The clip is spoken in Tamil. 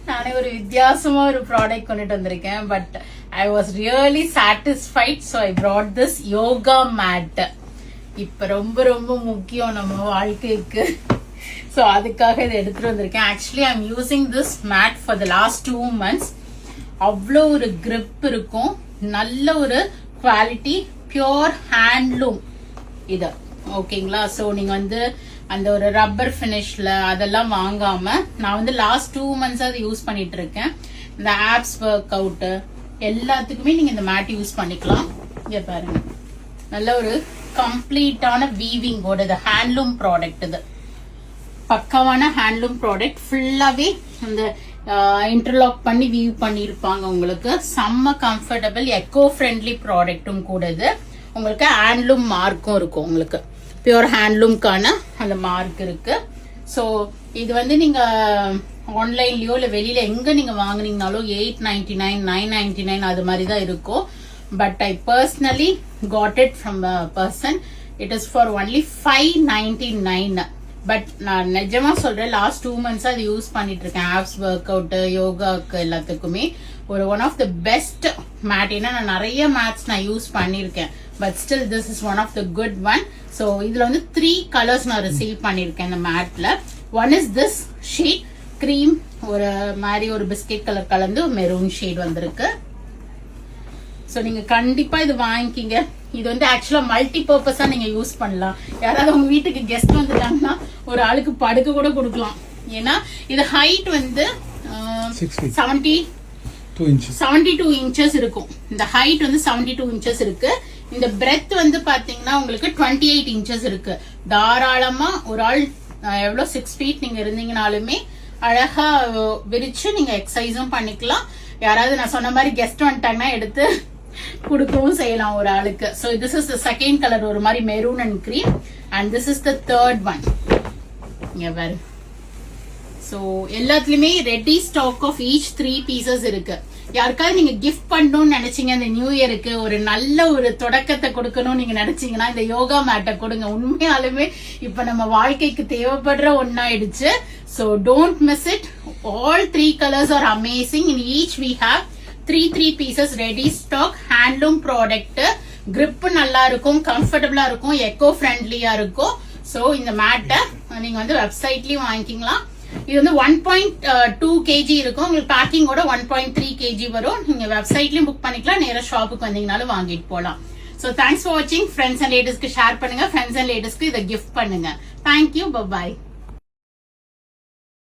நானே ஒரு வித்தியாசமா ஒரு ப்ராடக்ட் கொண்டுட்டு வந்திருக்கேன். But I was really satisfied. So I brought this yoga mat. இப்ப ரொம்ப ரொம்ப முக்கியம் நம்ம வாழ்க்கைக்கு. ஸோ அதுக்காக இதை எடுத்துட்டு வந்திருக்கேன். Actually I am using this made for the last 2 months. அவ்வளோ ஒரு கிரிப் இருக்கும், நல்ல ஒரு குவாலிட்டி, பியோர் ஹேண்ட்லூம் இது. ஓகேங்களா? ஸோ நீங்க வந்து அந்த ஒரு ரப்பர் பினிஷ்ல அதெல்லாம் வாங்காம நான் வந்து லாஸ்ட் 2 months அது யூஸ் பண்ணிட்டு இருக்கேன். இந்த ஆப்ஸ் ஒர்க் அவுட் எல்லாத்துக்குமே நீங்க இந்த மேட் யூஸ் பண்ணிக்கலாம். இங்க பாருங்க, நல்ல ஒரு கம்ப்ளீட்டான வீவிங்கோட இது ஹேண்ட்லூம் ப்ராடக்ட். இது பக்காவான ஹேண்ட்லூம் ப்ராடக்ட். ஃபுல்லாவே இந்த இன்டர்லாக் பண்ணி வீவ் பண்ணிருப்பாங்க. உங்களுக்கு செம்ம கம்ஃபர்டபிள், எக்கோ ஃப்ரெண்ட்லி ப்ராடக்ட்டும் கூட. இது உங்களுக்கு ஹேண்ட்லூம் மார்க்கும் இருக்கும். உங்களுக்கு பியூர் ஹேண்ட்லூம்கான அந்த மார்க் இருக்கு. ஸோ இது வந்து நீங்க ஆன்லைன்லயோ இல்ல வெளியில எங்க நீங்க வாங்குனீங்கனாலும் 899 999 அது மாதிரி தான் இருக்கும். But I personally got it from a person. It is for only 599. But நான் நிஜமா சொல்றேன், லாஸ்ட் 2 months அது யூஸ் பண்ணிட்டு இருக்கேன். ஆப்ஸ் ஒர்க் அவுட், யோகாக்கு எல்லாத்துக்குமே ஒரு one of the best mat. ஏன்னா நான் நிறைய மேட்ஸ் நான் யூஸ் பண்ணிருக்கேன். But still this is one of the good one. So இதுல வந்து 3 கலர்ஸ் நான் ரிசீவ் பண்ணிருக்கேன் இந்த மேட்ல. One is this sheet cream, ஒரு மாதிரி ஒரு பிஸ்கெட் கலர் கலந்து மெரூன் ஷேட் வந்திருக்கு. ஸோ நீங்க கண்டிப்பா இது வாங்கிக்கிங்க. இது வந்து ஆக்சுவலா மல்டி பர்பஸா நீங்க யூஸ் பண்ணலாம். யாராவது உங்க வீட்டுக்கு கெஸ்ட் வந்துட்டாங்கன்னா ஒரு ஆளுக்கு படுக்க கூட கொடுக்கலாம். ஏன்னா இது ஹைட் வந்து 72 inches இருக்கும். இந்த ஹைட் வந்து 72 inches இருக்கு. இந்த பிரெத் வந்து பாத்தீங்கன்னா உங்களுக்கு 28 inches இருக்கு. தாராளமா ஒரு ஆள் எவ்வளவு 6 feet நீங்க இருந்தீங்கனாலுமே அழகா விரிச்சு நீங்க எக்ஸசைஸும் பண்ணிக்கலாம். யாராவது நான் சொன்ன மாதிரி கெஸ்ட் வந்துட்டாங்கன்னா எடுத்து கொடுக்கவும் செய்யலாம் ஒரு ஆளுக்கு. So this is the second color, ஒரு மாதிரி maroon and cream. And this is the third one. இங்க பாரு. So எல்லாத்துலயுமே ready stock of each 3 pieces இருக்கு. யாருக்காவது நீங்க கிஃப்ட் பண்ணணும்னு நினைச்சீங்க, இந்த நியூ இயருக்கு ஒரு நல்ல ஒரு தொடக்கத்தை கொடுக்கணும்னு நீங்க நினைச்சீங்கன்னா இந்த யோகா மேட்டை கொடுங்க. உண்மையாலுமே இப்ப நம்ம வாழ்க்கைக்கு தேவைப்படுற ஒன்னாயிடுச்சு. So don't miss it. All 3 colors are amazing. In each we have 3 pieces ready stock. handloom product. grip நல்லா இருக்கும், கம்ஃபர்டபிளா இருக்கும், எக்கோ ஃப்ரெண்ட்லியா இருக்கும். சோ இந்த மேட்டை நீங்க வந்து வெப்சைட்லயும் வாங்கிக்கலாம். இது வந்து 1.2 kg இருக்கும். உங்களுக்கு பேக்கிங்கோட 1.3 kg வரும். நீங்க வெப்சைட்லயும் புக் பண்ணிக்கலாம், நேரா ஷாப்புக்கு வந்தீங்கனாலும் வாங்கிட்டு போலாம். சோ தேங்க்ஸ் ஃபார் வாட்சிங். ஃப்ரெண்ட்ஸ் அண்ட் லேடிஸ்க்கு ஷேர் பண்ணுங்க, ஃப்ரெண்ட்ஸ் அண்ட் லேடிஸ்க்கு இதை கிஃப்ட் பண்ணுங்க. Thank you, by.